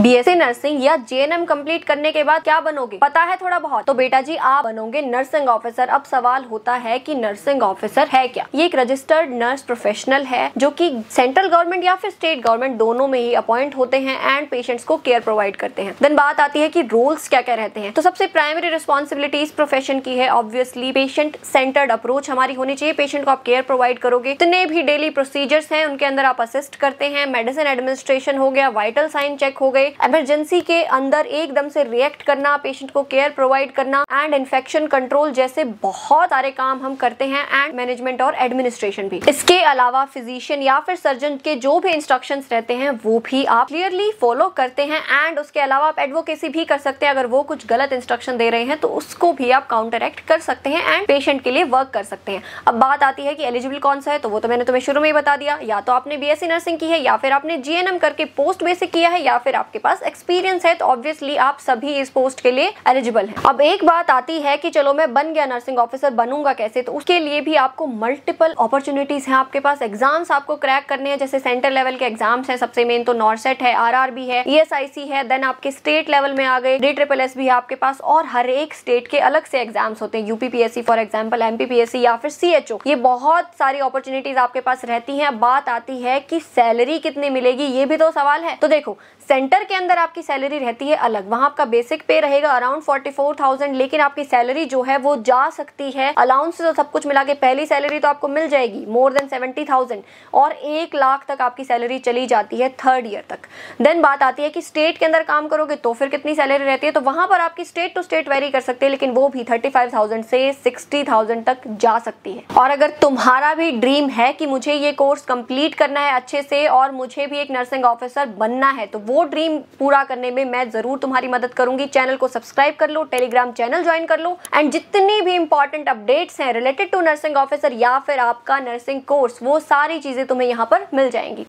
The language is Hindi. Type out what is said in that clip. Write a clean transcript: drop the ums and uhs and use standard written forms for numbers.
बीएससी नर्सिंग या जेएनएम कंप्लीट करने के बाद क्या बनोगे, पता है थोड़ा बहुत? तो बेटा जी आप बनोगे नर्सिंग ऑफिसर। अब सवाल होता है कि नर्सिंग ऑफिसर है क्या? ये एक रजिस्टर्ड नर्स प्रोफेशनल है जो कि सेंट्रल गवर्नमेंट या फिर स्टेट गवर्नमेंट दोनों में ही अपॉइंट होते हैं एंड पेशेंट्स को केयर प्रोवाइड करते हैं। देन बात आती है कि रोल्स क्या क्या रहते हैं। तो सबसे प्राइमरी रिस्पॉन्सिबिलिटी इस प्रोफेशन की है ऑब्वियसली पेशेंट सेंटर्ड अप्रोच हमारी होनी चाहिए। पेशेंट को आप केयर प्रोवाइड करोगे, जितने भी डेली प्रोसीजर्स हैं उनके अंदर आप असिस्ट करते हैं। मेडिसिन एडमिनिस्ट्रेशन हो गया, वाइटल साइन चेक हो गए, इमरजेंसी के अंदर एकदम से रिएक्ट करना, पेशेंट को केयर प्रोवाइड करना एंड इन्फेक्शन कंट्रोल जैसे बहुत सारे काम हम करते हैं एंड मैनेजमेंट और एडमिनिस्ट्रेशन भी। इसके अलावा फिजिशियन या फिर सर्जन के जो भी इंस्ट्रक्शंस रहते हैं वो भी आप क्लियरली फॉलो करते हैं एंड उसके अलावा आप एडवोकेसी भी कर सकते हैं। अगर वो कुछ गलत इंस्ट्रक्शन दे रहे हैं तो उसको भी आप काउंटर एक्ट कर सकते हैं एंड पेशेंट के लिए वर्क कर सकते हैं। अब बात आती है कि एलिजिबल कौन सा है, तो वो तो मैंने तुम्हें शुरू में ही बता दिया। या तो आपने बीएससी नर्सिंग की है, या फिर आपने जीएनएम करके पोस्ट बेसिक किया है, या फिर आपके पास एक्सपीरियंस है, तो ऑब्वियसली आप सभी इस पोस्ट के लिए एलिजिबल हैं। अब एक बात आती है कि चलो मैं बन गया नर्सिंग ऑफिसर, बनूंगा कैसे? तो उसके लिए भी आपको मल्टीपल अपॉर्चुनिटीज हैं आपके पास। एग्जाम्स आपको क्रैक करने हैं, जैसे सेंटर लेवल के एग्जाम्स हैं, सबसे मेन तो नॉर्सेट है, आरआरबी है, ईएसआईसी है, देन आपके स्टेट लेवल में आ गए, DSSS भी है आपके पास, और हर एक स्टेट के अलग से एग्जाम्स होते हैं, यूपीपीएससी फॉर एग्जाम्पल, एमपीपीएससी या फिर सीएचओ। ये बहुत सारी अपॉर्चुनिटीज आपके पास रहती हैं। बात आती है कि सैलरी कितनी मिलेगी, ये भी तो सवाल है। तो देखो सेंटर के अंदर आपकी सैलरी रहती है अलग, वहां आपका बेसिक पे रहेगा अराउंड 44,000, लेकिन आपकी सैलरी जो है वो जा सकती है अलाउंस से सब कुछ मिला के पहली सैलरी तो आपको मिल जाएगी मोर देन 70,000 और 1 लाख तक आपकी सैलरी चली जाती है 3rd ईयर तक। देन बात आती है कि स्टेट के अंदर काम करोगे तो फिर कितनी सैलरी रहती है, तो वहां पर आपकी स्टेट टू स्टेट वेरी कर सकते हैं, लेकिन वो भी 35,000 से 60,000 तक जा सकती है। और अगर तुम्हारा भी ड्रीम है कि मुझे ये कोर्स कंप्लीट करना है अच्छे से और मुझे भी एक नर्सिंग ऑफिसर बनना है, तो वो ड्रीम पूरा करने में मैं जरूर तुम्हारी मदद करूंगी। चैनल को सब्सक्राइब कर लो, टेलीग्राम चैनल ज्वाइन कर लो एंड जितनी भी इंपॉर्टेंट अपडेट्स हैं रिलेटेड टू नर्सिंग ऑफिसर या फिर आपका नर्सिंग कोर्स, वो सारी चीजें तुम्हें यहाँ पर मिल जाएंगी।